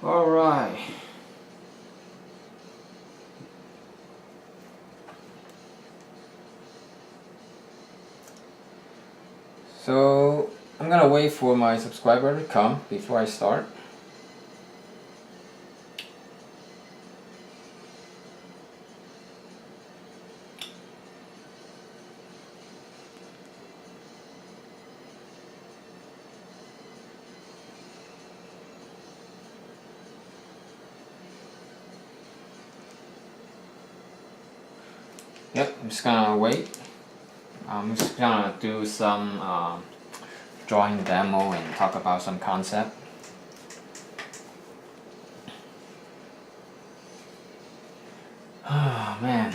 All right. So I'm gonna wait for my subscriber to come before I start. Yep, I'm just gonna wait. I'm just gonna do some drawing demo and talk about some concept. Oh man.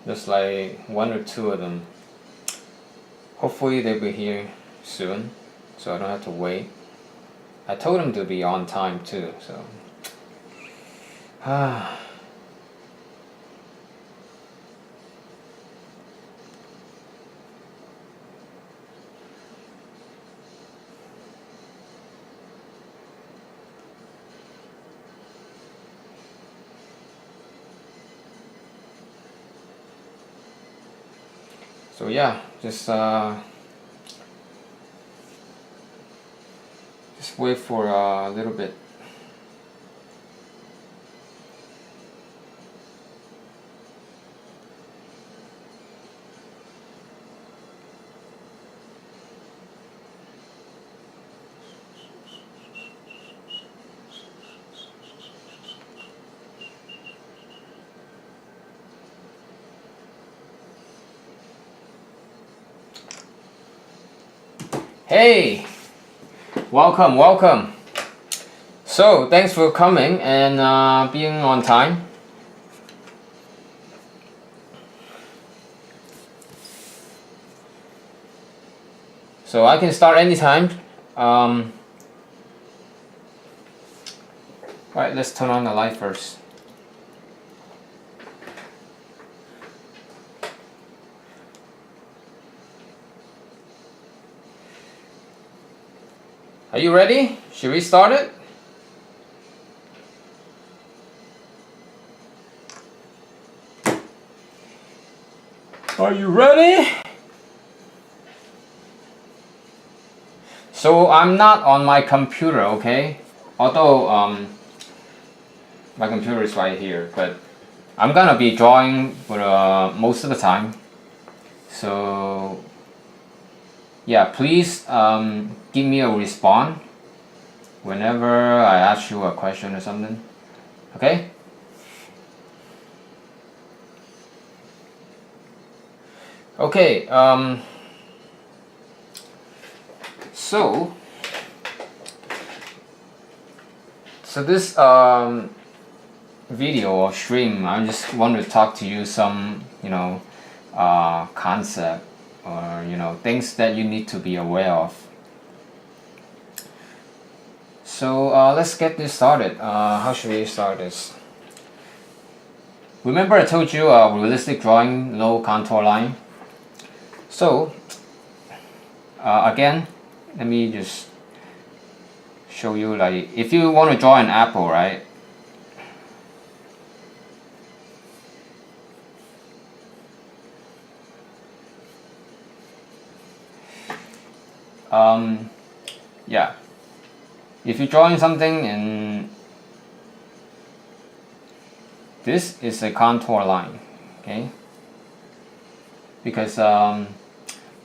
Just like one or two of them. Hopefully they'll be here soon, so I don't have to wait. I told them to be on time too, so. So yeah, just wait for a little bit. Hey, welcome. So thanks for coming and being on time. So I can start anytime. Alright, let's turn on the light first. Are you ready? Should we start it? Are you ready? So I'm not on my computer, okay? Although my computer is right here, but I'm gonna be drawing for most of the time. So yeah, please give me a response whenever I ask you a question or something. Okay? Okay, so this video or stream, I just want to talk to you some, concept or things that you need to be aware of. So let's get this started. How should we start this? Remember I told you realistic drawing, low contour line. So again, let me just show you, like, if you want to draw an apple, right? Yeah, if you're drawing something and this is a contour line, okay? Because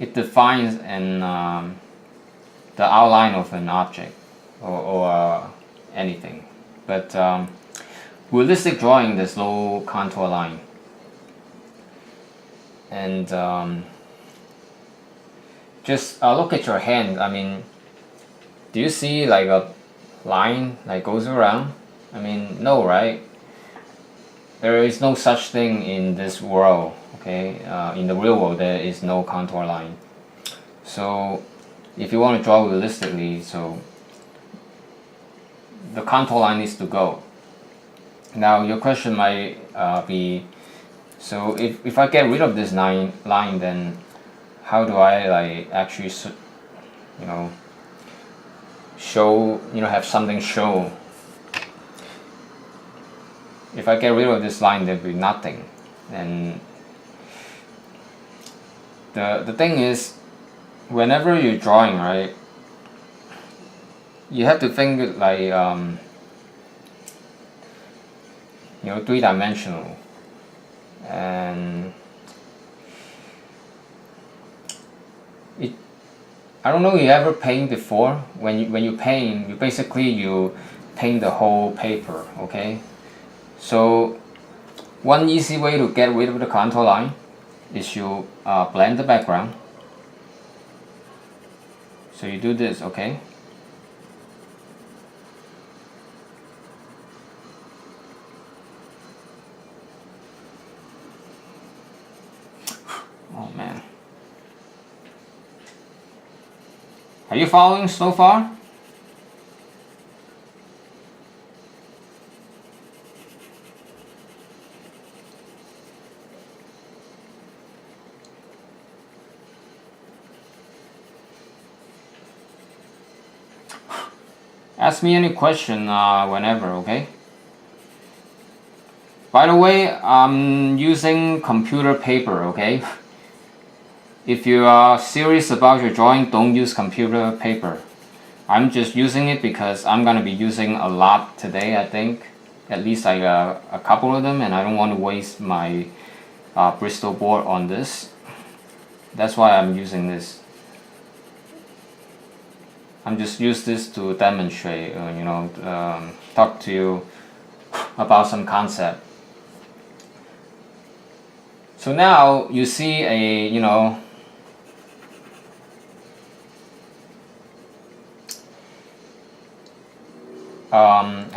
it defines the outline of an object or anything. But realistic drawing, there's no contour line. And just look at your hand. I mean, do you see like a line that goes around? I mean, no, right? There is no such thing in this world, okay? In the real world, there is no contour line. So if you want to draw realistically, so the contour line needs to go. Now your question might be, So if I get rid of this line, then how do I like actually show, have something show? If I get rid of this line, there'll be nothing. And the thing is, whenever you're drawing, right, you have to think like three-dimensional. And I don't know if you ever paint before. When you paint, you paint the whole paper, okay? So one easy way to get rid of the contour line is you blend the background. So you do this, okay? Oh man. Are you following so far? Ask me any question whenever, okay? By the way, I'm using computer paper, okay? If you are serious about your drawing, don't use computer paper. I'm just using it because I'm gonna be using a lot today, I think. At least like a couple of them, and I don't want to waste my Bristol board on this. That's why I'm using this. I'm just use this to demonstrate, talk to you about some concept. So now you see an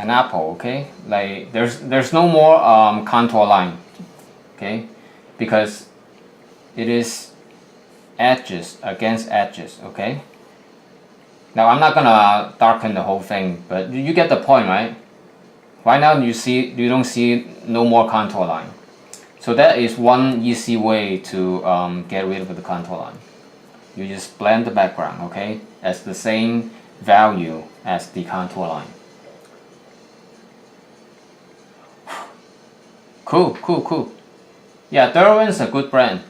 apple, okay? Like there's no more contour line, okay? Because it is edges against edges, okay? Now I'm not gonna darken the whole thing, but you get the point, right? Right now you don't see no more contour line. So that is one easy way to get rid of the contour line. You just blend the background, okay, as the same value as the contour line. Cool. Yeah, Derwent's a good brand.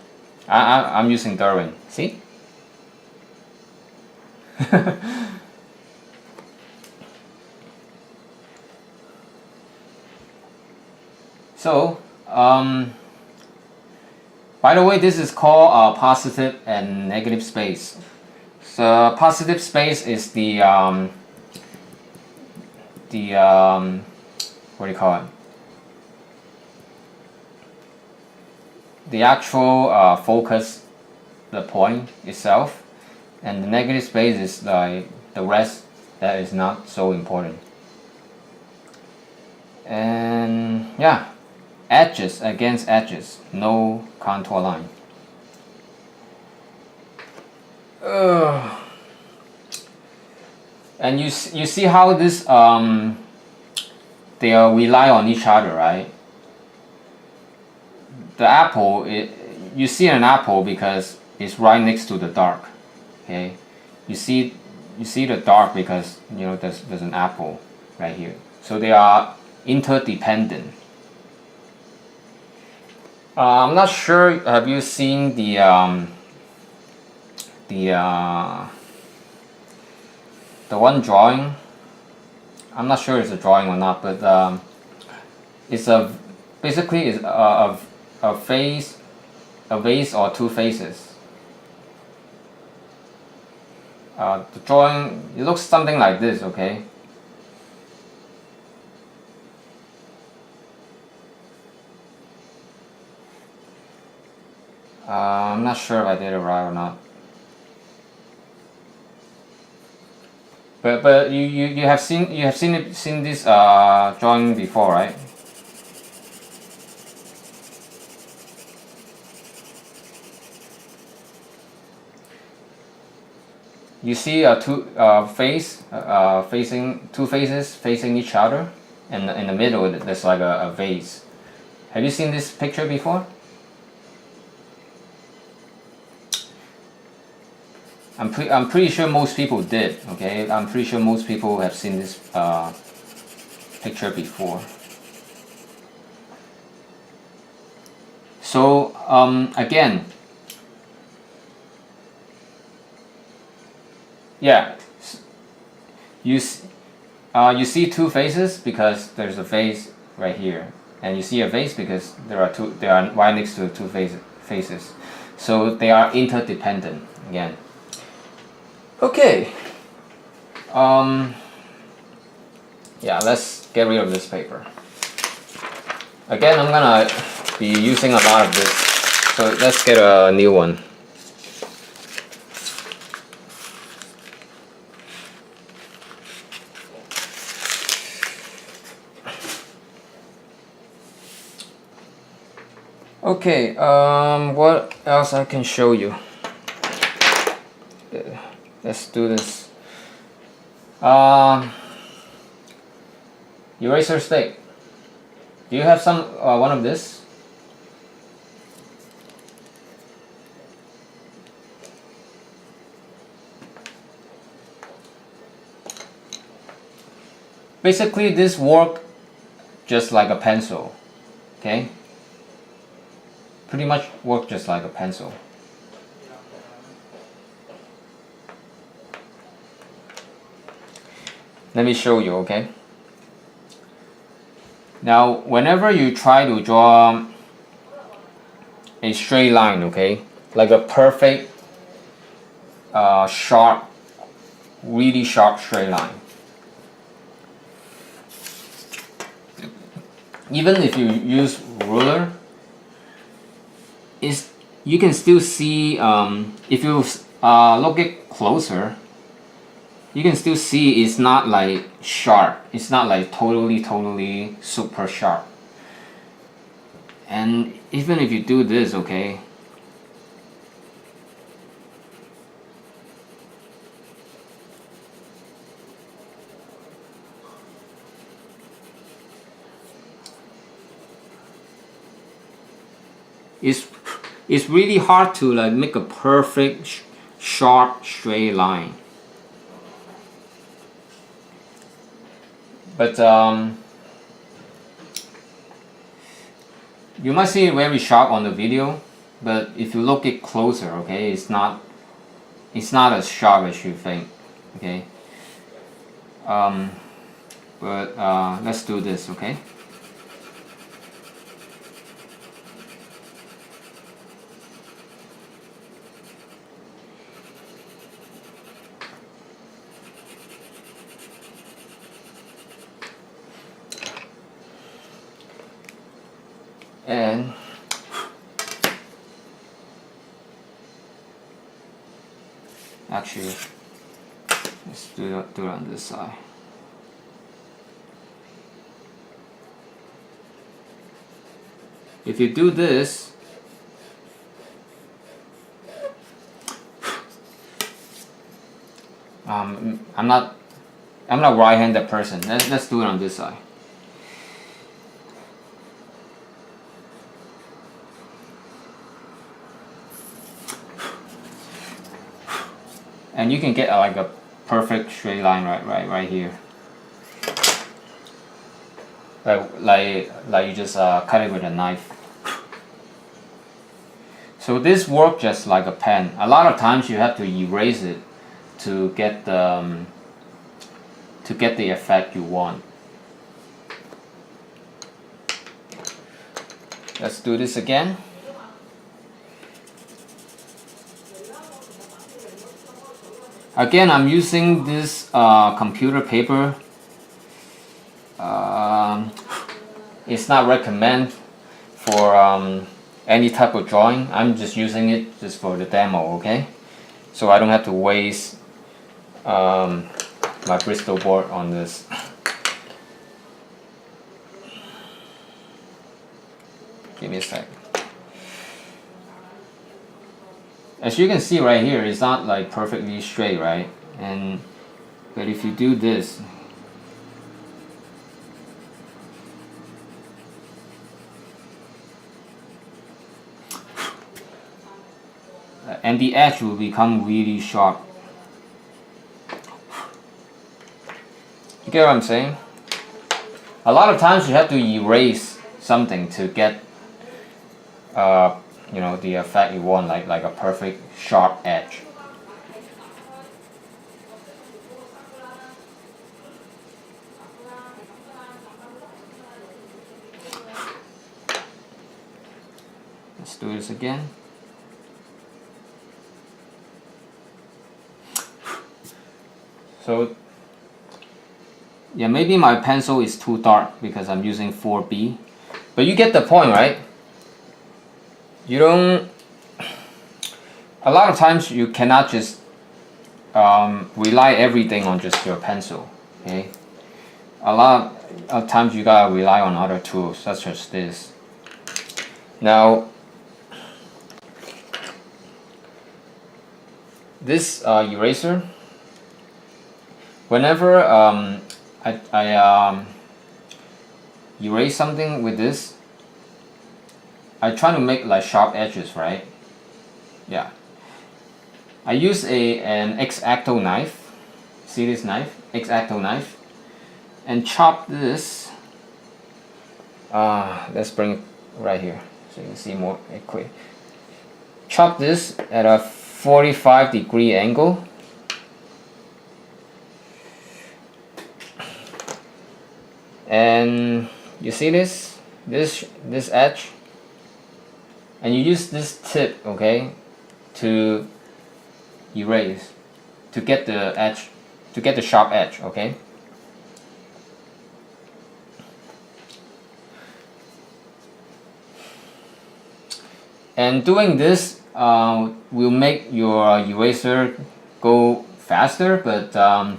I'm using Derwent. See? So, by the way, this is called positive and negative space. So, positive space is the what do you call it? The actual focus, the point itself, and the negative space is like the rest that is not so important. And yeah, edges against edges, no contour line. And you see how this they rely on each other, right? The apple, you see an apple because it's right next to the dark. Okay, you see the dark because there's an apple right here. So they are interdependent. I'm not sure. Have you seen the one drawing? I'm not sure it's a drawing or not, but it's basically it's a vase or two faces. The drawing, it looks something like this, okay? I'm not sure if I did it right or not. But you have seen this drawing before, right? You see two faces facing each other, and in the middle there's like a vase. Have you seen this picture before? I'm pretty sure most people did. Okay, I'm pretty sure most people have seen this picture before. So again, yeah, you see two faces because there's a face right here, and you see a face because there are right next to two faces. So they are interdependent again. Okay. Yeah, let's get rid of this paper. Again, I'm gonna be using a lot of this, so let's get a new one. Okay, what else I can show you? Let's do this. Eraser stick. Do you have some one of this? Basically, this works just like a pencil. Okay. Pretty much work just like a pencil. Let me show you, okay? Now, whenever you try to draw a straight line, okay, like a perfect, sharp, really sharp straight line, even if you use ruler, you can still see, if you look it closer, you can still see it's not like sharp. It's not like totally super sharp. And even if you do this, okay, it's really hard to like make a perfect sharp straight line. But you might see it very sharp on the video, but if you look it closer, okay, it's not as sharp as you think, okay. But let's do this, okay. And actually, let's do it on this side. If you do this, I'm not right-handed person. Let's do it on this side. And you can get like a perfect straight line right here. Like you just cut it with a knife. So this works just like a pen. A lot of times you have to erase it to get the effect you want. Let's do this again. Again, I'm using this computer paper. It's not recommended for any type of drawing. I'm just using it just for the demo, okay? So I don't have to waste my Bristol board on this. Give me a sec. As you can see right here, it's not like perfectly straight, right? But if you do this, and the edge will become really sharp. You get what I'm saying? A lot of times you have to erase something to get you know, the effect you want, like a perfect sharp edge. Let's do this again. So yeah, maybe my pencil is too dark because I'm using 4B, but you get the point, right? You don't, a lot of times you cannot just rely everything on just your pencil, okay? A lot of times you gotta rely on other tools such as this. Now this eraser, whenever I erase something with this, I try to make like sharp edges, right? Yeah. I use an X-Acto knife. See this knife? X-Acto knife. And chop this. Let's bring it right here so you can see more quick. Chop this at a 45-degree angle. And you see this edge, and you use this tip, okay, to erase, to get the edge, to get the sharp edge, okay. And doing this will make your eraser go faster, but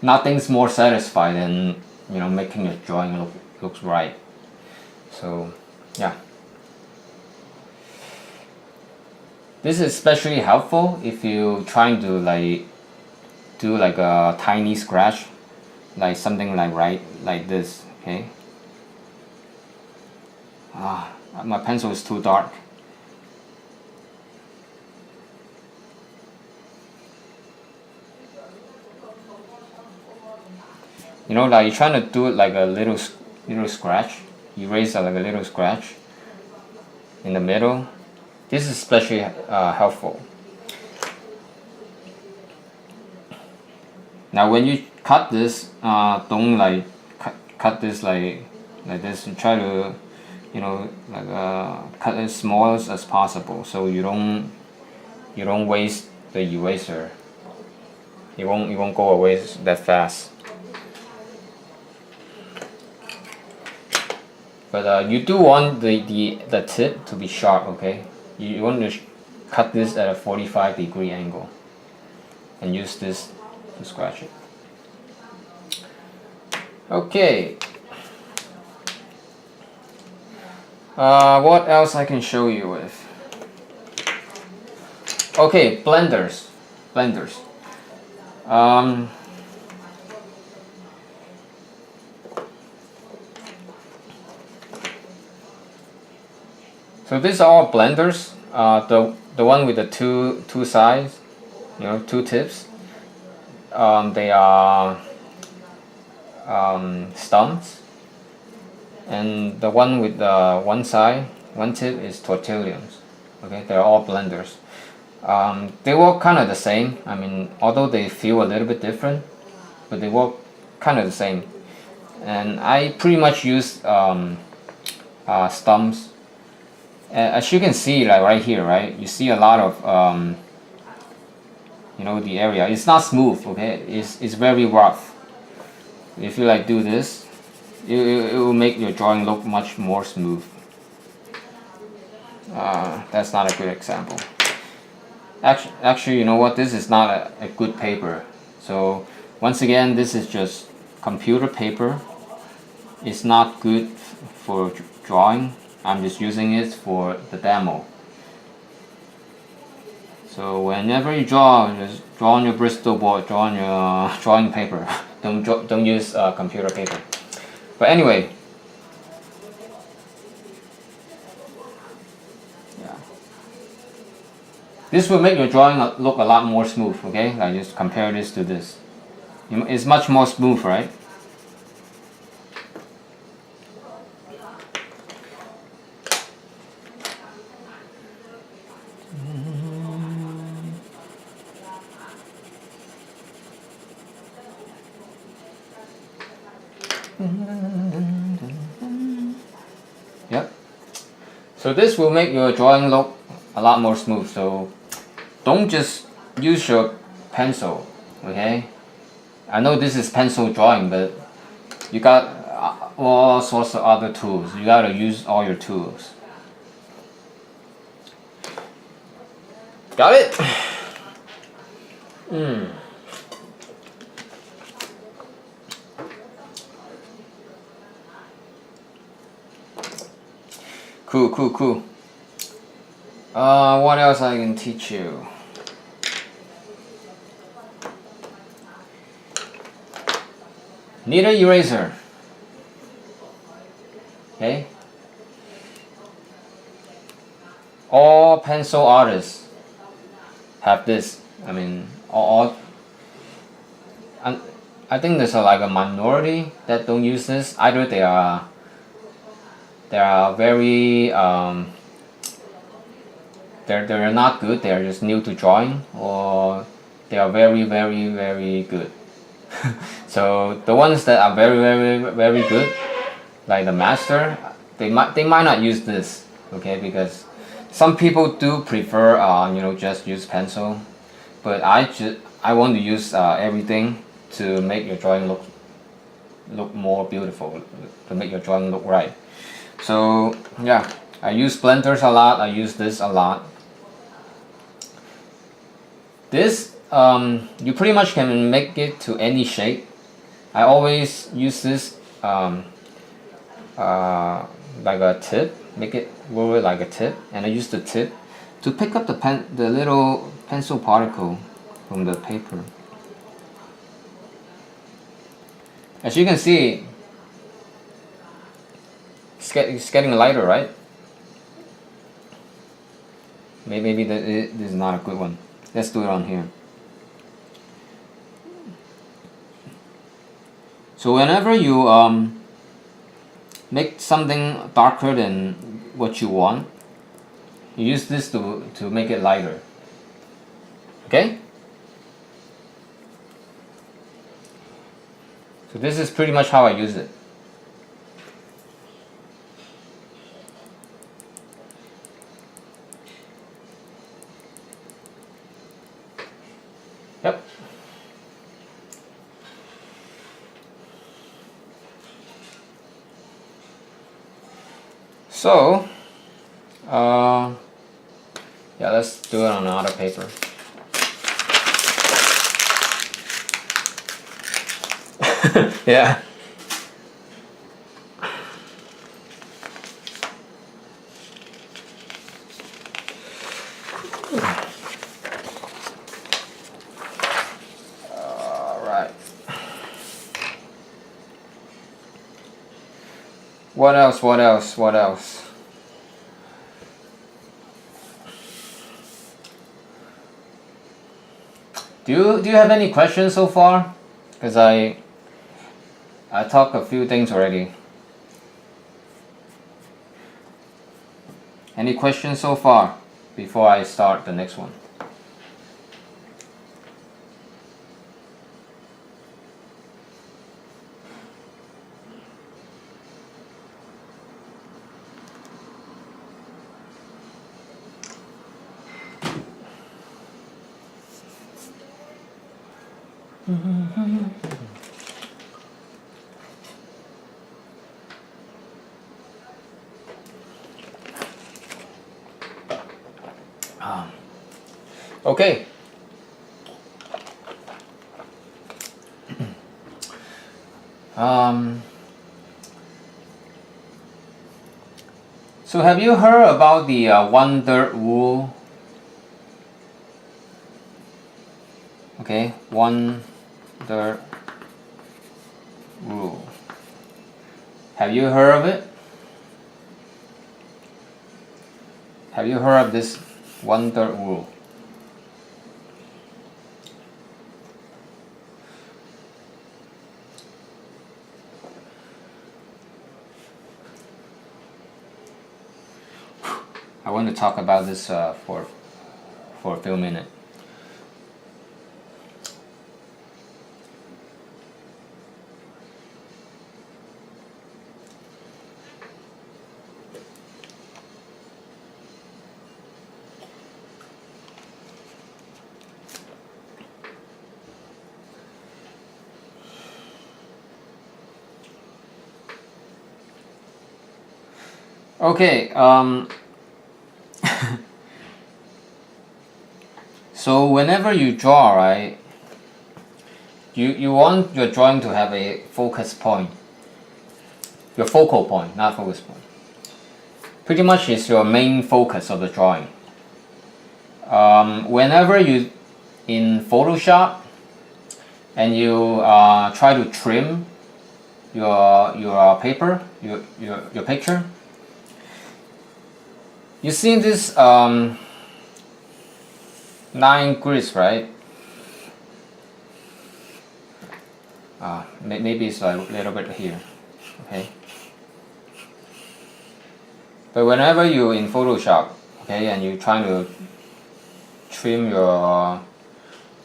nothing's more satisfying than, you know, making your drawing looks right. So yeah, this is especially helpful if you trying to do like a tiny scratch, like something like this, okay. My pencil is too dark. You know, like you're trying to do it like a little scratch. Erase like a little scratch in the middle. This is especially helpful. Now, when you cut this, don't like cut this like this. You try to, you know, like cut it as small as possible, so you don't waste the eraser. It won't go away that fast. But you do want the tip to be sharp, okay? You want to cut this at a 45-degree angle and use this to scratch it. Okay. What else I can show you with? Okay, blenders. So these are all blenders. The one with the two sides, you know, two tips. They are stumps, and the one with the one tip is tortillions. Okay, they're all blenders. They work kind of the same. I mean, although they feel a little bit different, but they work kind of the same. And I pretty much use stumps. As you can see, like right here, right, you see a lot of you know, the area. It's not smooth, okay. It's very rough. If you like do this, it will make your drawing look much more smooth. That's not a good example. Actually, you know what? This is not a good paper. So once again, this is just computer paper. It's not good for drawing. I'm just using it for the demo. So whenever you draw, just draw on your Bristol board, draw on your drawing paper. Don't use computer paper. But anyway, yeah, this will make your drawing look a lot more smooth. Okay, like just compare this to this. It's much more smooth, right? Yep. So this will make your drawing look a lot more smooth. So don't just use your pencil, okay? I know this is pencil drawing, but you got all sorts of other tools. You gotta use all your tools. Got it? Cool, cool, cool. What else I can teach you? Need an eraser. Okay. All pencil artists have this. I mean, I think there's like a minority that don't use this. Either they are very they're not good. They're just new to drawing, or they are very very very good. So the ones that are very very very good, like the master, they might not use this, okay, because some people do prefer just use pencil, but I want to use everything to make your drawing look more beautiful, to make your drawing look right. So yeah, I use blenders a lot. I use this a lot. This you pretty much can make it to any shape. I always use this like a tip, make it roll it like a tip, and I use the tip to pick up the little pencil particle from the paper. As you can see, it's getting lighter, right? Maybe this is not a good one. Let's do it on here. So whenever you make something darker than what you want, you use this to make it lighter. Okay? So this is pretty much how I use it. Yep. So, yeah, let's do it on another paper. Yeah. All right. What else? What else? What else? Do you have any questions so far? Because I talked a few things already. Any questions so far before I start the next one? Okay. So have you heard about the 1/3 rule? Okay, 1/3 rule. Have you heard of it? Have you heard of this 1/3 rule? I want to talk about this for a few minutes. Okay, so whenever you draw, right, you want your drawing to have a focus point. Your focal point, not focus point. Pretty much is your main focus of the drawing. Whenever you in Photoshop and you try to trim your paper, your picture, you see this 9 grids, right? Maybe it's a little bit here, okay? But whenever you're in Photoshop, okay, and you're trying to trim your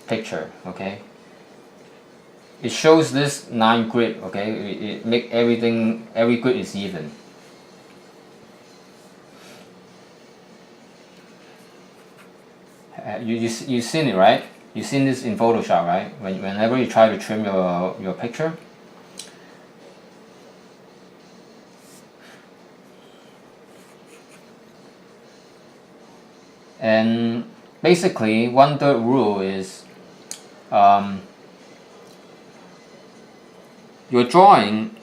picture, okay, it shows this 9 grid, okay? It make every grid is even. You've seen it, right? You've seen this in Photoshop, right? Whenever you try to trim your picture, and basically 1/3 rule is your drawing,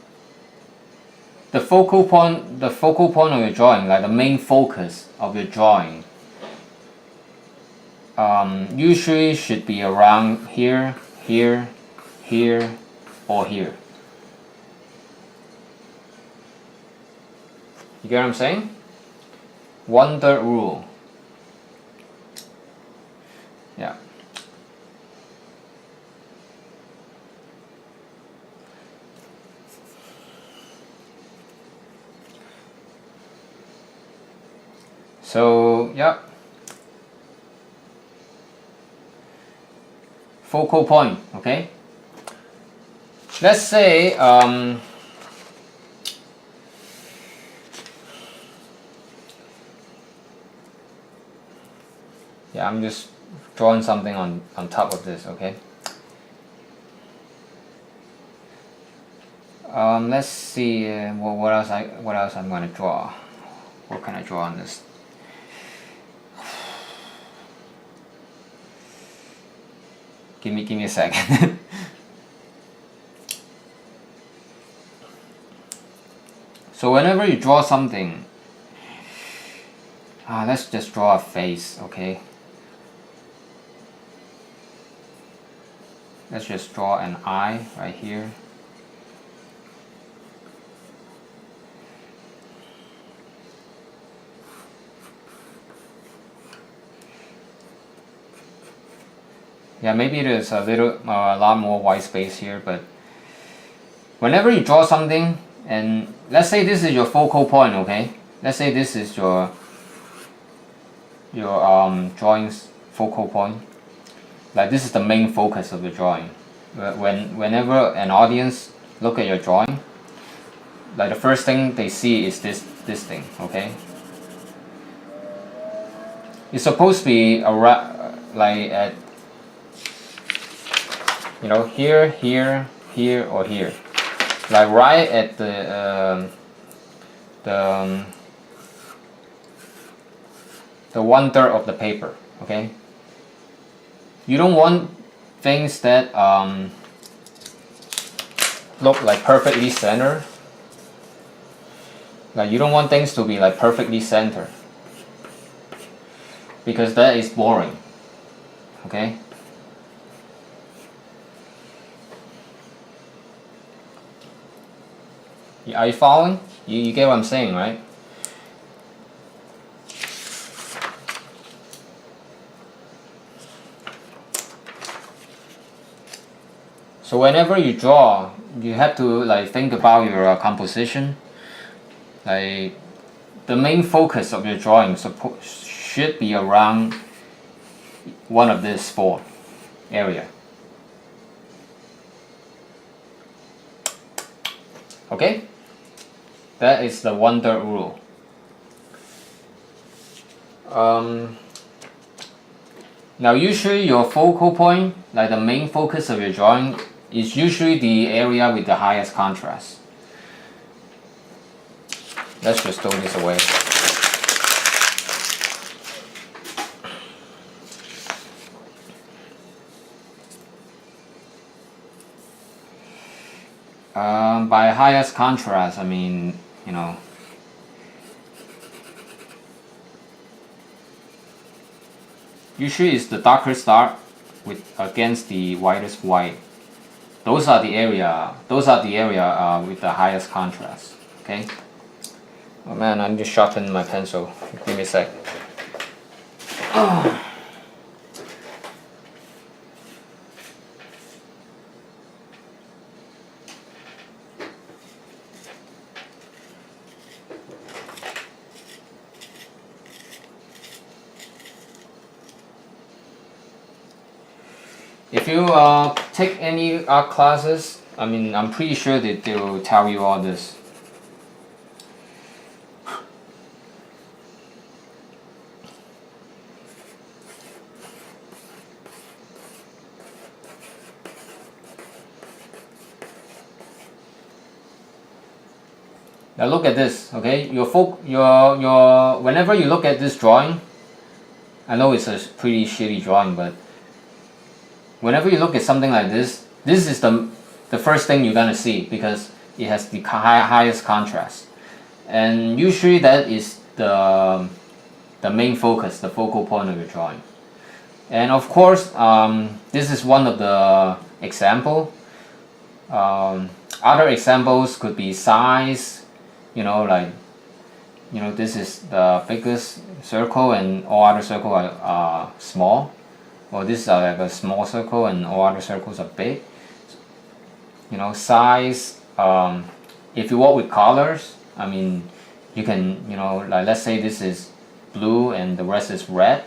the focal point of your drawing, like the main focus of your drawing, usually should be around here, here, here, or here. You get what I'm saying? 1/3 rule. Yeah. So, yeah. Focal point, okay? Let's say yeah, I'm just drawing something on top of this, okay? Let's see what else I'm going to draw. What can I draw on this? Give me a second. So whenever you draw something, let's just draw a face, okay? Let's just draw an eye right here. Yeah, maybe there's a lot more white space here, but whenever you draw something, and let's say this is your focal point, okay? Let's say this is your drawing's focal point. Like this is the main focus of the drawing. Whenever an audience look at your drawing, like the first thing they see is this thing, okay? It's supposed to be around, like at, you know, here, here, here, or here, like right at the 1/3 of the paper, okay? You don't want things that look like perfectly centered. Like you don't want things to be like perfectly centered, because that is boring, okay? Are you following? You get what I'm saying, right? So whenever you draw, you have to like think about your composition, like the main focus of your drawing should be around one of these four area. Okay, that is the 1/3 rule. Now usually your focal point, like the main focus of your drawing, is usually the area with the highest contrast. Let's just throw this away. By highest contrast, I mean, you know, usually it's the darkest dark against the whitest white. Those are the area with the highest contrast. Okay. Oh man, I need to sharpen my pencil. Give me a sec. Oh. If you take any art classes, I mean, I'm pretty sure that they will tell you all this. Now look at this, okay? Whenever you look at this drawing, I know it's a pretty shitty drawing, but whenever you look at something like this is the first thing you're gonna see because it has the highest contrast, and usually that is the main focus, the focal point of your drawing. And of course, this is one of the example. Other examples could be size. You know, like, you know, this is the biggest circle and all other circles are small. Or this is like a small circle and all other circles are big. You know, size. If you work with colors, I mean, you can, you know, like let's say this is blue and the rest is red,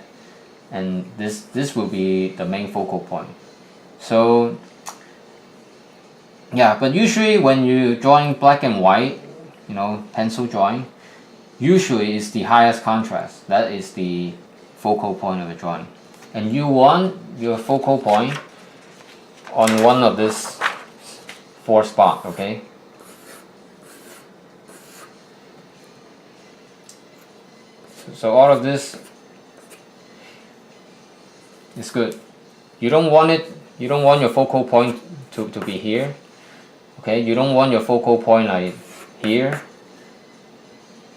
and this will be the main focal point. So yeah, but usually when you're drawing black and white, you know, pencil drawing, usually is the highest contrast. That is the focal point of the drawing. And you want your focal point on one of these four spots, okay? So all of this is good. You don't want your focal point to be here. Okay, you don't want your focal point like here.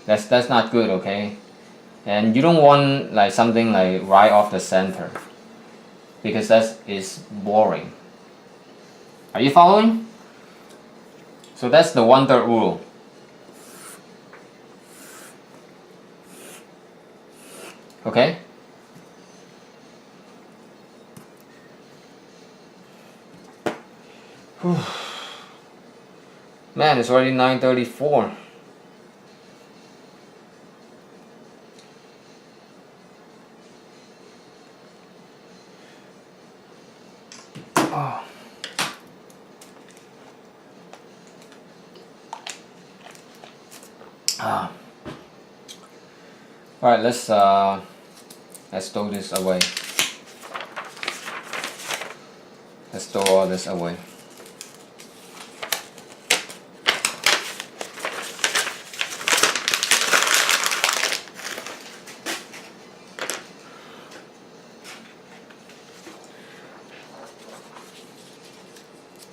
That's not good, okay? And you don't want like something like right off the center, because that is boring. Are you following? So that's the 1/3 rule. Okay? Whew. Man, it's already 9:34. Oh. Ah. All right, let's throw this away. Let's throw all this away.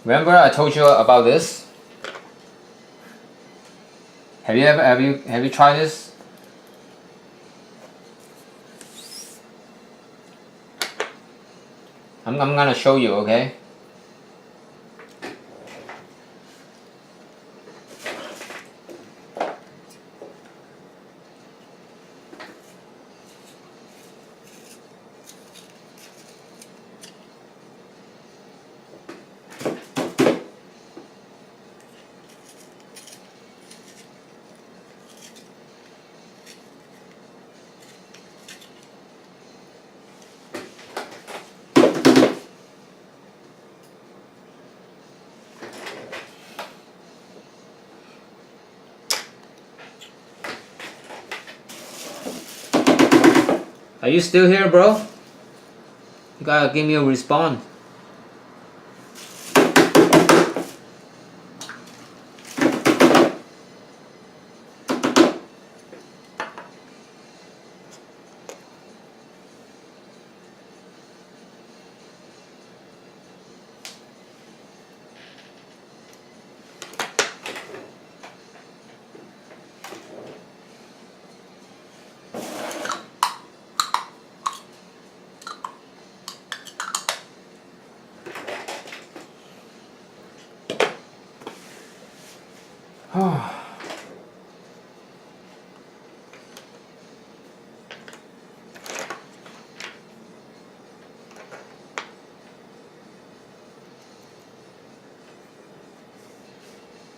Remember I told you about this? Have you tried this? I'm gonna show you, okay? Are you still here, bro? You gotta give me a response.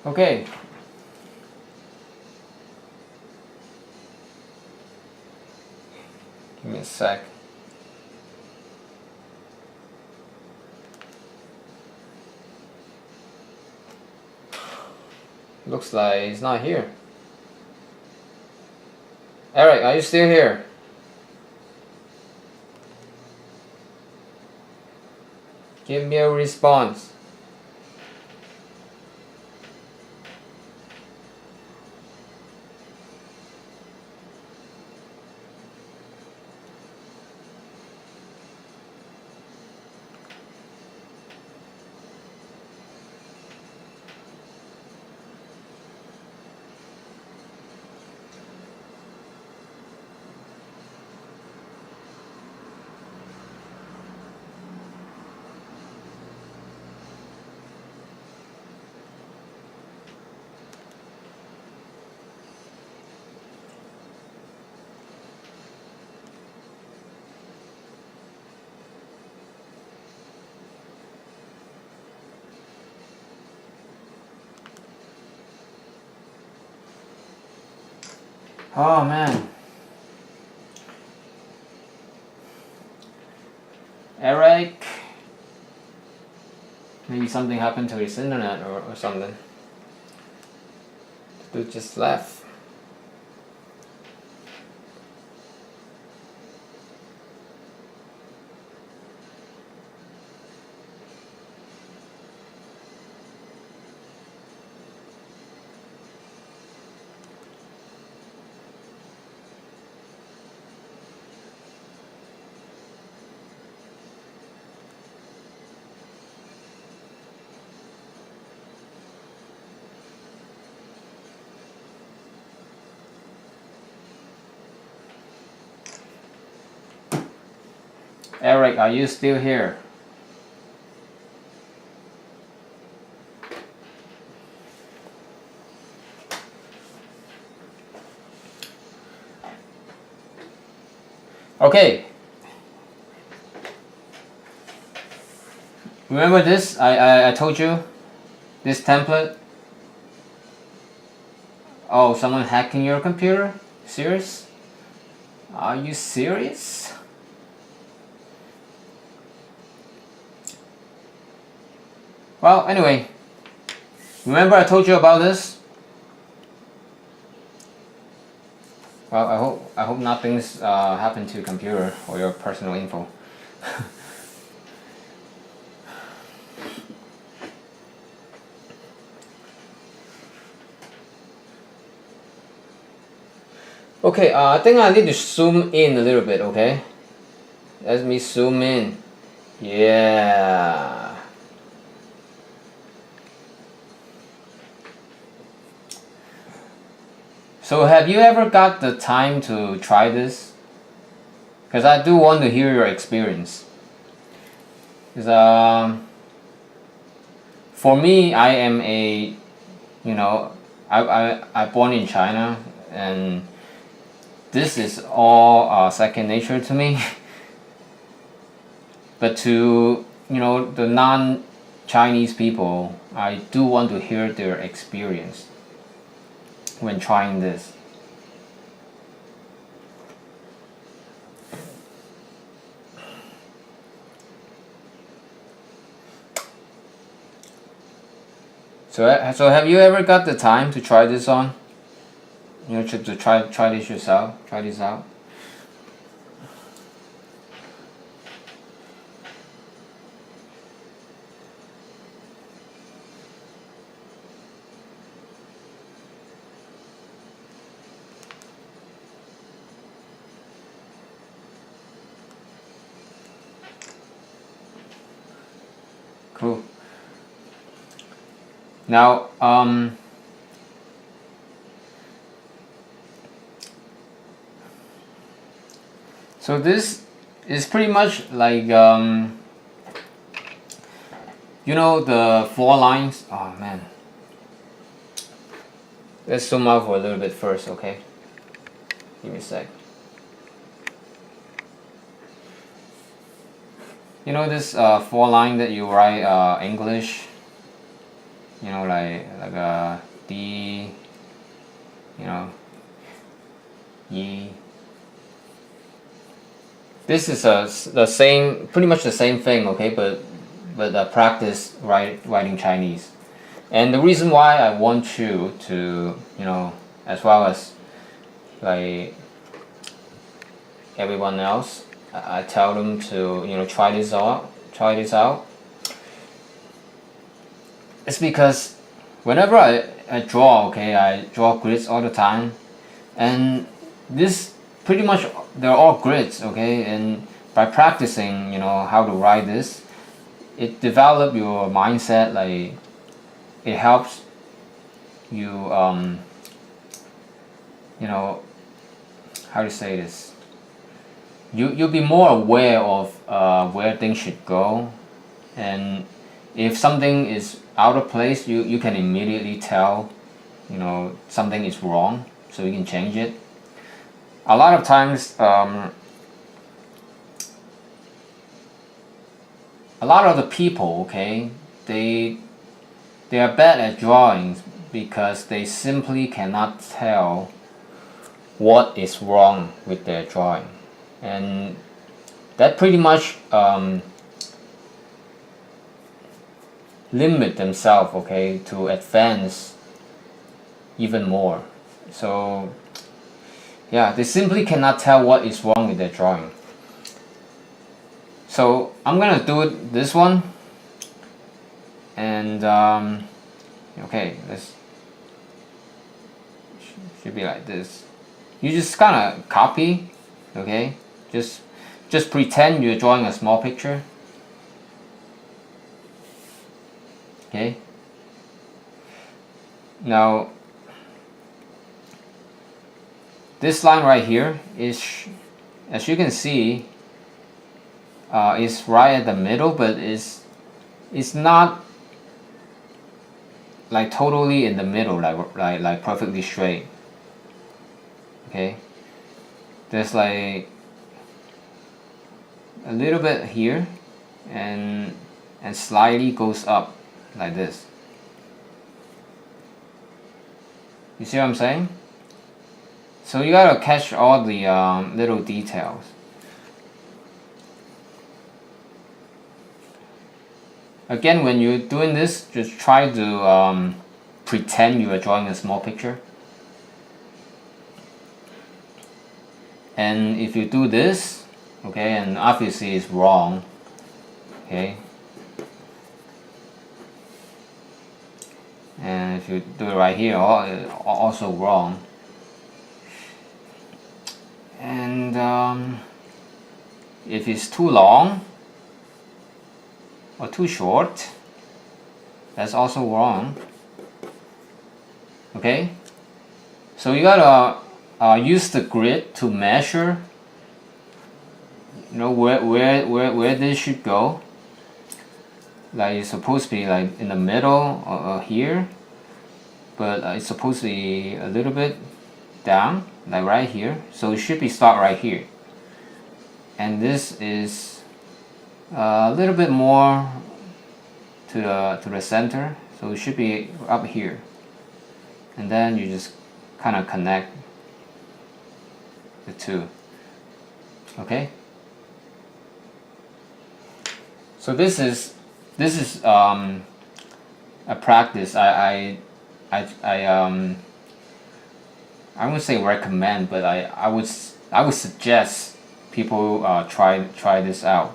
Okay. Give me a sec. Looks like he's not here. Eric, are you still here? Give me a response. Oh man. Eric. Maybe something happened to his internet or something. The dude just left. Eric, are you still here? Okay. Remember this? I told you this template. Oh, someone hacking your computer? Serious? Are you serious? Well, anyway, remember I told you about this? Well, I hope nothing's happened to your computer or your personal info. Okay, I think I need to zoom in a little bit, okay? Let me zoom in. Yeah. So have you ever got the time to try this? Because I do want to hear your experience. Because for me, I am a, I born in China, and this is all second nature to me. But to the non-Chinese people, I do want to hear their experience when trying this. So have you ever got the time to try this on? To try this yourself. Try this out. Now, so this is pretty much like, you know, the 4 lines. Oh man, let's zoom out for a little bit first, okay? Give me a sec. You know this 4 line that you write English, you know, like a D, you know, E. This is the same, pretty much the same thing, okay? But practice writing Chinese. And the reason why I want you to, you know, as well as like everyone else, I tell them to, you know, try this out. It's because whenever I draw, okay, I draw grids all the time, and this pretty much they're all grids, okay, and by practicing, you know, how to write this, it develop your mindset, like it helps you, you know, how to say this, you'll be more aware of where things should go, and if something is out of place, you can immediately tell, you know, something is wrong, so you can change it. A lot of times, a lot of the people, okay, they are bad at drawings because they simply cannot tell what is wrong with their drawing, and that pretty much limit themselves, okay, to advance even more. So yeah, they simply cannot tell what is wrong with their drawing. So I'm gonna do this one, and okay, this should be like this. You just kind of copy, okay? Just pretend you're drawing a small picture. Okay. Now, this line right here is, as you can see, is right at the middle, but it's not like totally in the middle, like perfectly straight. Okay. There's like a little bit here, and slightly goes up like this. You see what I'm saying? So you gotta catch all the little details. Again, when you're doing this, just try to pretend you are drawing a small picture. And if you do this, okay, and obviously it's wrong, okay, and if you do it right here, also wrong. And if it's too long or too short, that's also wrong. Okay, so you gotta use the grid to measure, you know, where this should go. Like it's supposed to be like in the middle or here, but it's supposed to be a little bit down, like right here. So it should be start right here, and this is a little bit more to the center, so it should be up here, and then you just kind of connect the two. Okay, so this is a practice I wouldn't say recommend, but I would suggest people try this out.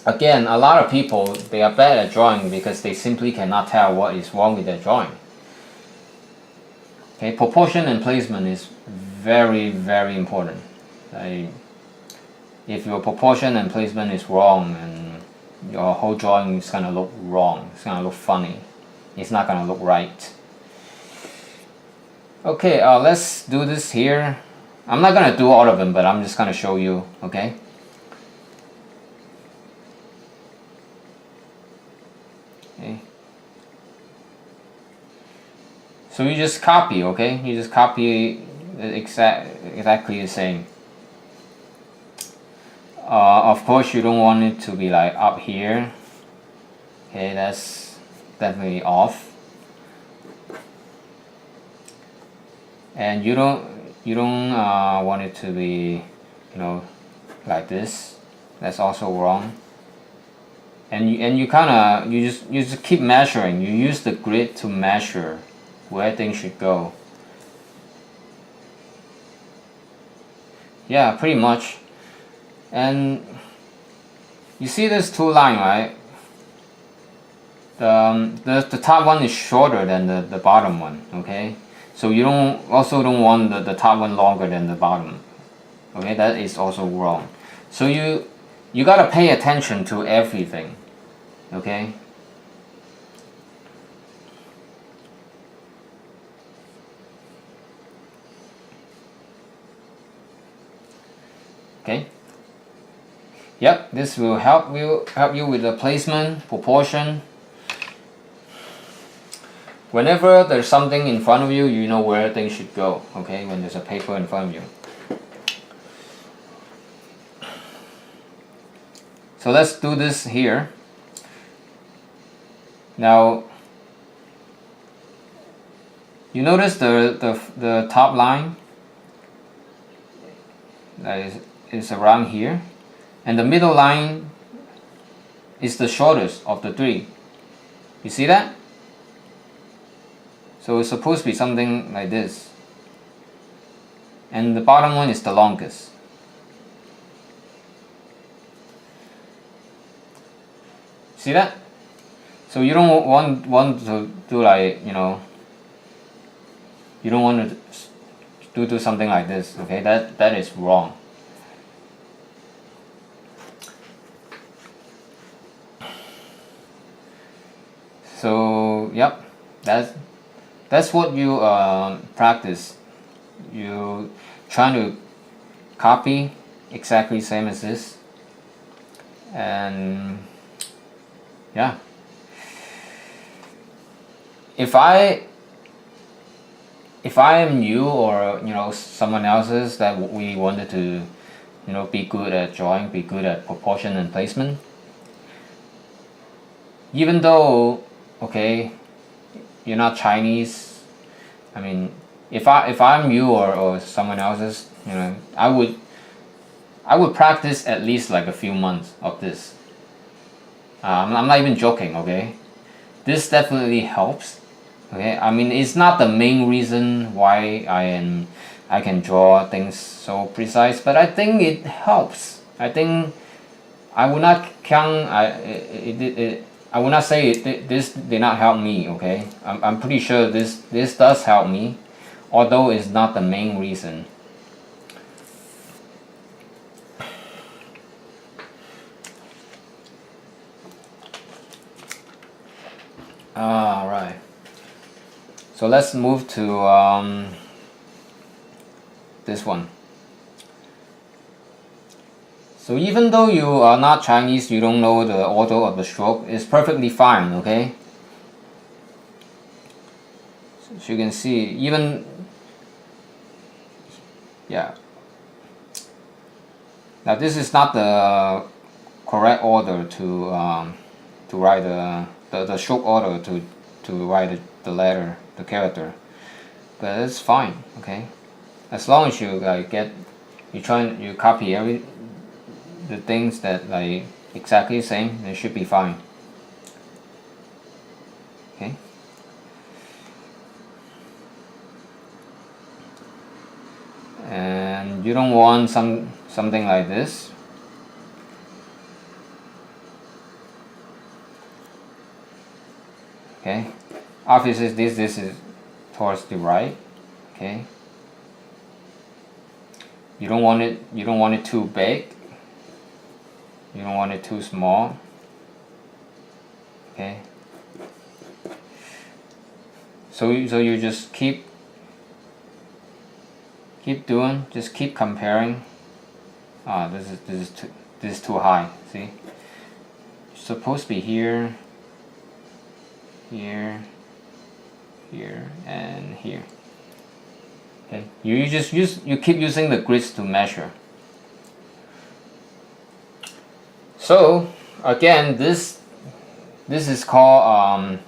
Again, a lot of people, they are bad at drawing because they simply cannot tell what is wrong with their drawing. Okay, proportion and placement is very, very important. Like, if your proportion and placement is wrong, and your whole drawing is gonna look wrong. It's gonna look funny. It's not gonna look right. Okay, let's do this here. I'm not gonna do all of them, but I'm just gonna show you, okay? Okay. So you just copy, okay? You just copy exactly the same. Of course, you don't want it to be like up here. Okay, that's definitely off. And you don't want it to be, like this. That's also wrong. And you just keep measuring. You use the grid to measure where things should go. Yeah, pretty much. And you see this two line, right? The top one is shorter than the bottom one, okay? So you don't want the top one longer than the bottom. Okay, that is also wrong. So you gotta pay attention to everything. Okay? Okay? Yep, this will help you with the placement, proportion. Whenever there's something in front of you, you know where things should go, okay? When there's a paper in front of you. So let's do this here. Now, you notice the top line that is around here, and the middle line is the shortest of the three. You see that? So it's supposed to be something like this. And the bottom one is the longest. See that? So you don't want to do like, you don't want to do something like this, okay? That is wrong. So, yep, that's what you practice. You trying to copy exactly same as this, and yeah. If I am you, or someone else's that we wanted to be good at drawing, be good at proportion and placement, even though okay you're not Chinese, I mean, if I'm you or someone else's, I would practice at least like a few months of this. I'm not even joking, okay? This definitely helps. Okay, I mean, it's not the main reason why I can draw things so precise, but I think it helps. I think I would not count. I would not say this did not help me. Okay, I'm pretty sure this does help me, although it's not the main reason. All right. So let's move to this one. So even though you are not Chinese, you don't know the order of the stroke, it's perfectly fine, okay? So you can see, even, yeah. Now this is not the correct order to write the stroke order to write the letter, the character, but it's fine, okay? As long as you you copy the things that like exactly the same, it should be fine. Okay. And you don't want something like this. Okay. Obviously this is towards the right. Okay. You don't want it too big. You don't want it too small. Okay. So you just keep doing, just keep comparing. This is too high. See, it's supposed to be here, here, here, and here. Okay, you keep using the grids to measure. So again, this is called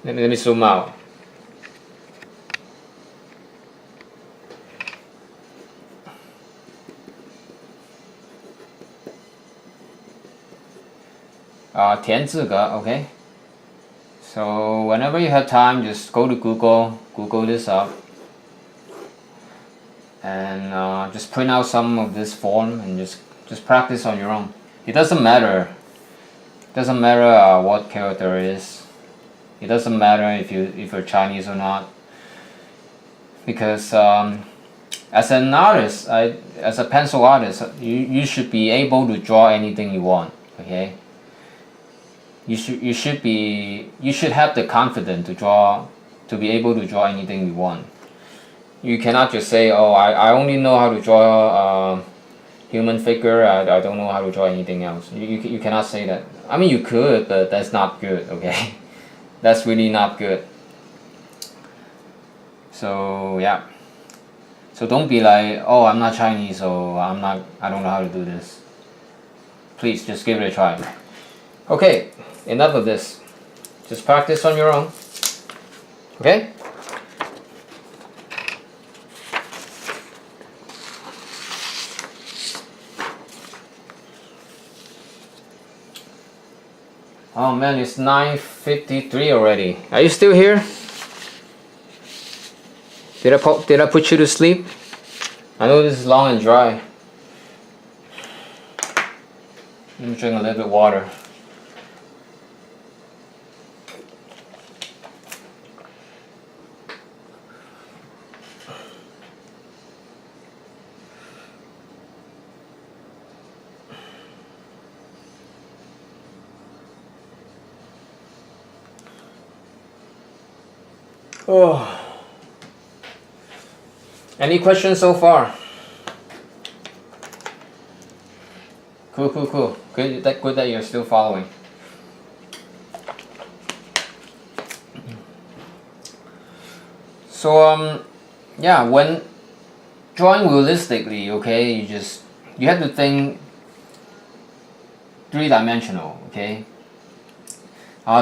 let me zoom out. Okay. So whenever you have time, just go to Google this up, and just print out some of this form and just practice on your own. It doesn't matter. What character it is. It doesn't matter if you're Chinese or not. Because as an artist, as a pencil artist, you should be able to draw anything you want. Okay. You should have the confidence to be able to draw anything you want. You cannot just say, oh, I only know how to draw a human figure. I don't know how to draw anything else. You cannot say that. I mean, you could, but that's not good. Okay, that's really not good. So yeah. So don't be like, oh, I'm not Chinese, so I don't know how to do this. Please just give it a try. Okay, enough of this. Just practice on your own. Okay? Oh man, it's 9:53 already. Are you still here? Did I put you to sleep? I know this is long and dry. Let me drink a little bit of water. Oh. Any questions so far? Cool. Good that you're still following. So yeah, when drawing realistically, okay, you have to think three-dimensional. Okay.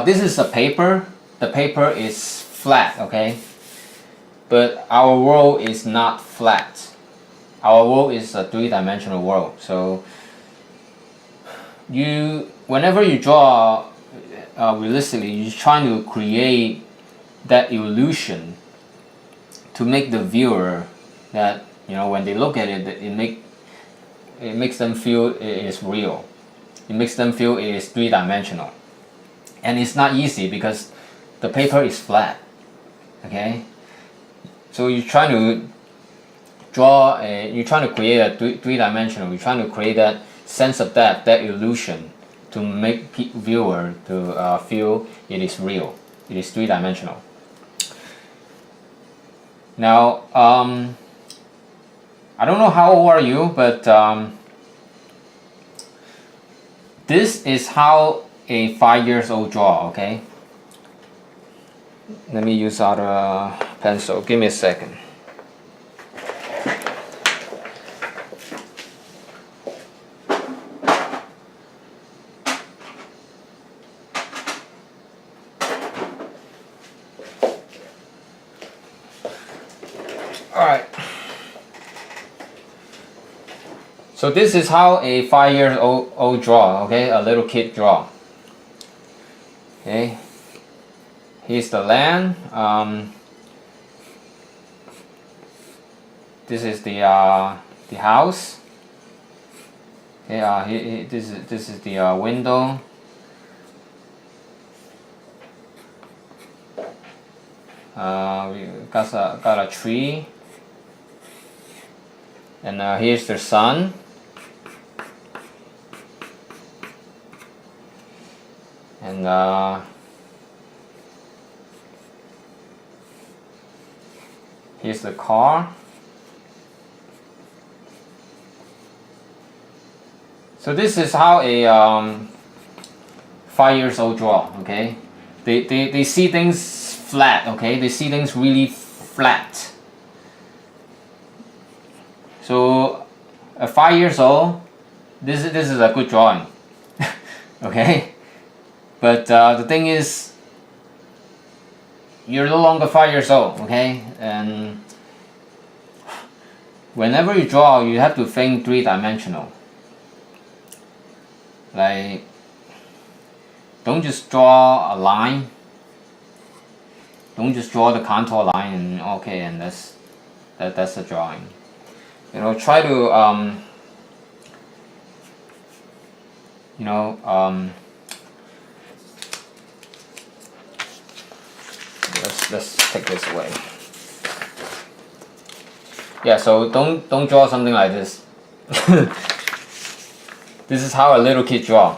This is a paper. The paper is flat. Okay. But our world is not flat. Our world is a three-dimensional world. So whenever you draw realistically, you're trying to create that illusion to make the viewer that, when they look at it, it makes them feel it is real. It makes them feel it is three-dimensional, and it's not easy because the paper is flat. Okay. So you're trying to you're trying to create a three-dimensional. You're trying to create that sense of that illusion to make viewer to feel it is real. It is three-dimensional. Now, I don't know how old are you, but this is how a 5-year-old draw. Okay. Let me use our pencil. Give me a second. Alright. So this is how a 5-year-old draw, okay? A little kid draw. Okay. Here's the land. This is the house. Okay, this is the window. We got a tree, and here's the sun. And here's the car. So this is how a 5 years old draw. Okay, they see things flat. Okay, they see things really flat. So at 5 years old, this is a good drawing. Okay, but the thing is, you're no longer 5 years old. Okay, and whenever you draw, you have to think three-dimensional. Like, don't just draw a line. Don't just draw the contour line and okay, and that's the drawing. You know, try to let's take this away. Yeah, so don't draw something like this. This is how a little kid draw.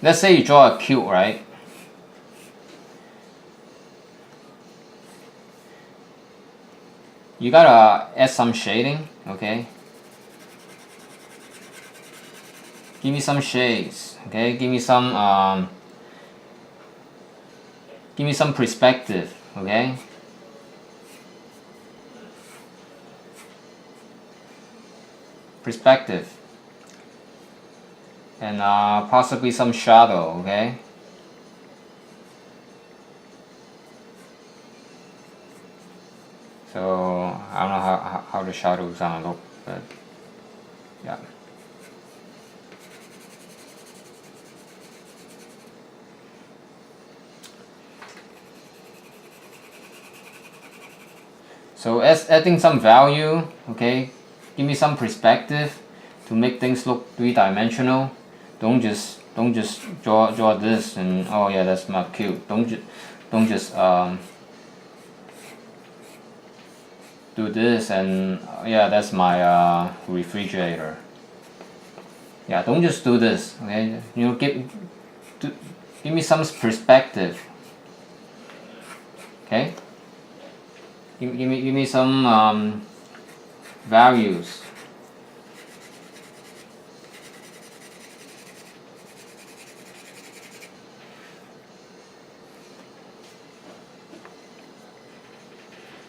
Let's say you draw a cube, right? You gotta add some shading, okay? Give me some shades, okay? Give me some perspective, okay? Perspective. And possibly some shadow, okay? So I don't know how the shadow is gonna look, but yeah. So adding some value, okay? Give me some perspective to make things look three-dimensional. Don't just draw this and oh yeah, that's not cute. Don't just do this and yeah, that's my refrigerator. Yeah, don't just do this. Okay, you know, give me some perspective. Okay, give me some values.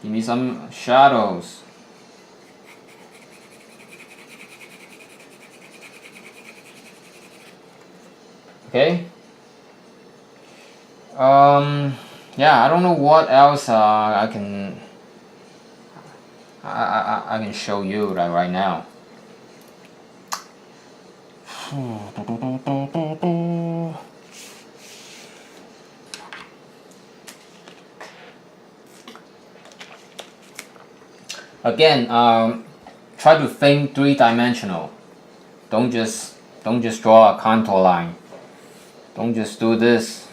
Give me some shadows. Okay. Yeah, I don't know what else I can show you right now. Again, try to think three-dimensional. Don't just draw a contour line. Don't just do this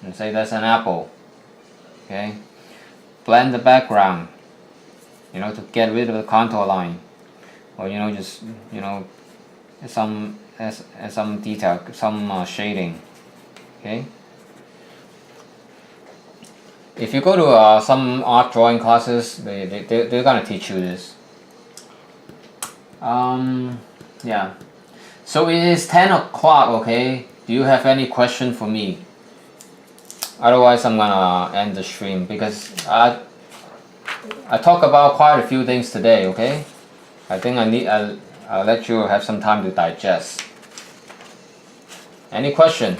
and say that's an apple. Okay, blend the background. You know, to get rid of the contour line, or you know, just you know, some detail, some shading. Okay. If you go to some art drawing classes, they're gonna teach you this. Yeah. So it is 10 o'clock, okay? Do you have any question for me? Otherwise, I'm gonna end the stream because I talk about quite a few things today, okay? I think I'll let you have some time to digest. Any question?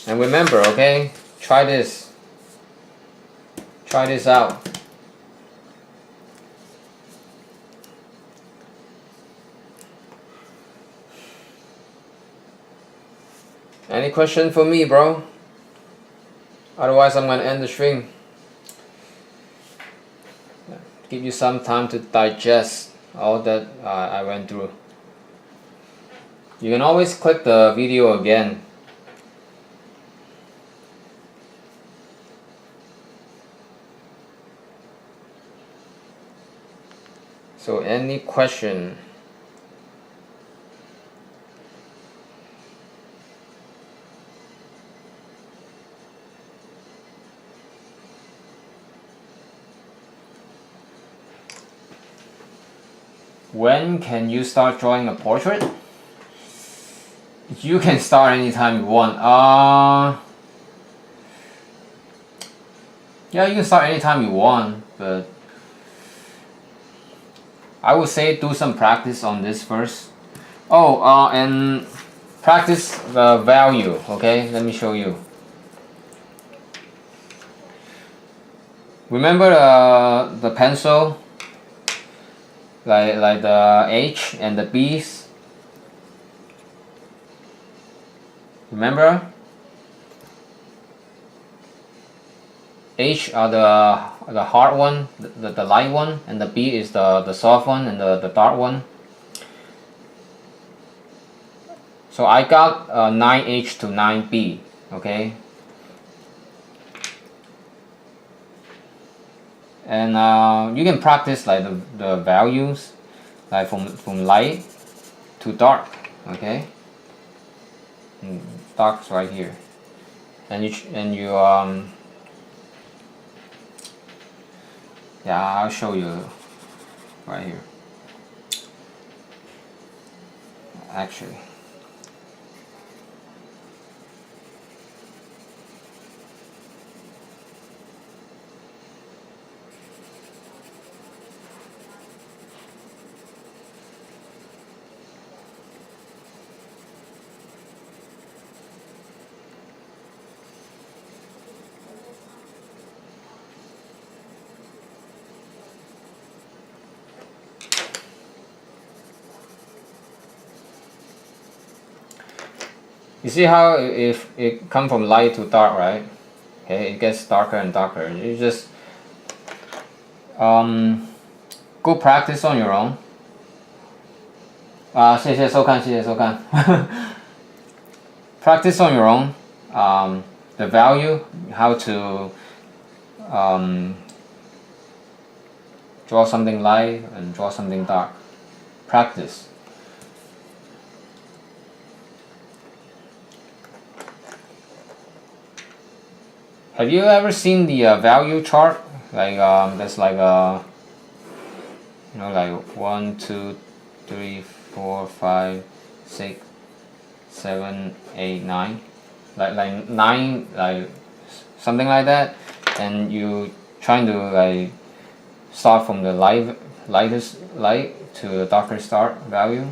And remember, okay, try this out. Any question for me, bro? Otherwise, I'm gonna end the stream. Give you some time to digest all that I went through. You can always click the video again. So any question? When can you start drawing a portrait? You can start anytime you want. Yeah, you can start anytime you want, but I would say do some practice on this first. Oh, and practice the value. Okay, let me show you. Remember the pencil, like the H and the B's. Remember? H are the hard one, the light one, and the B is the soft one and the dark one. So I got 9H to 9B, okay? And you can practice like the values, like from light to dark, okay? And dark's right here, and you yeah, I'll show you right here. Actually, you see how if it come from light to dark, right? Okay, it gets darker and darker. You just go practice on your own. 谢谢收看，谢谢收看。Practice on your own. The value, how to draw something light and draw something dark. Practice. Have you ever seen the value chart? Like there's like like 1, 2, 3, 4, 5, 6, 7, 8, 9, like 9, like something like that, and you trying to like start from the lightest light to the darker start value.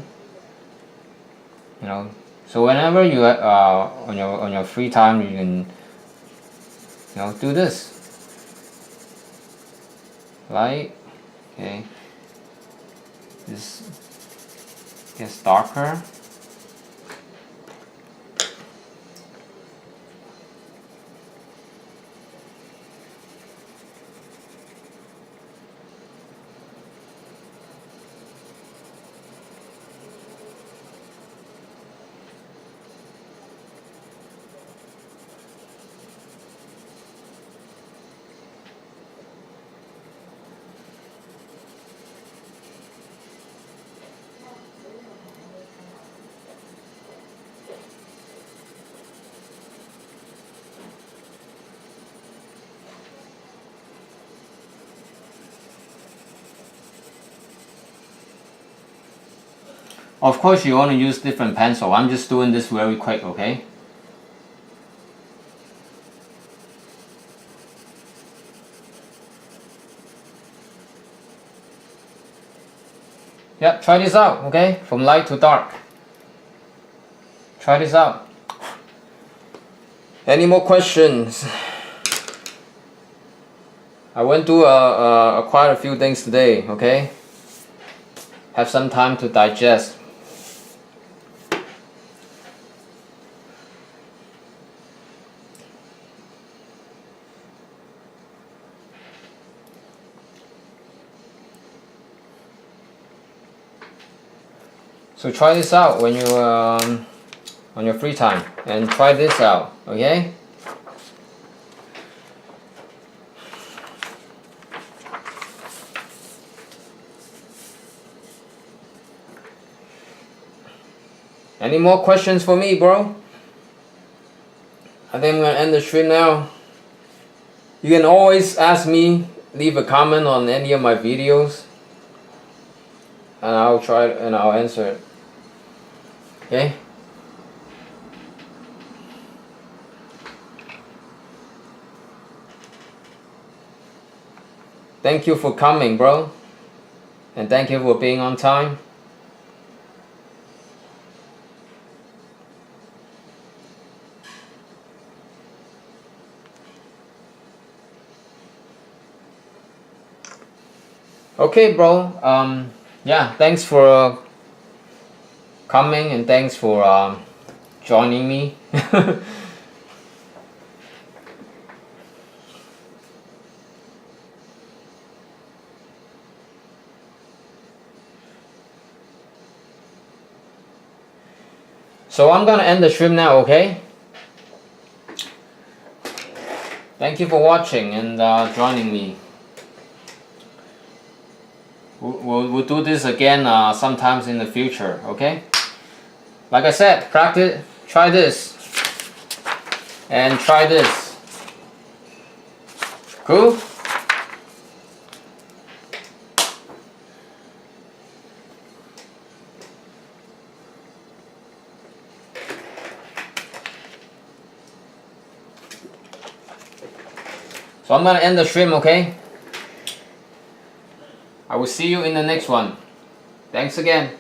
So whenever you on your free time, you can do this. Light, okay. This gets darker. Of course, you want to use different pencil. I'm just doing this very quick, okay? Yeah, try this out, okay? From light to dark. Try this out. Any more questions? I went through quite a few things today, okay? Have some time to digest. So try this out when you on your free time, and try this out, okay? Any more questions for me, bro? I think I'm gonna end the stream now. You can always ask me, leave a comment on any of my videos, and I'll try and I'll answer it. Okay? Thank you for coming, bro. And thank you for being on time. Okay, bro. Yeah, thanks for coming, and thanks for joining me. So I'm gonna end the stream now, okay? Thank you for watching and joining me. We'll do this again sometimes in the future, okay? Like I said, practice, try this, and try this. Cool? So I'm gonna end the stream, okay? I will see you in the next one. Thanks again.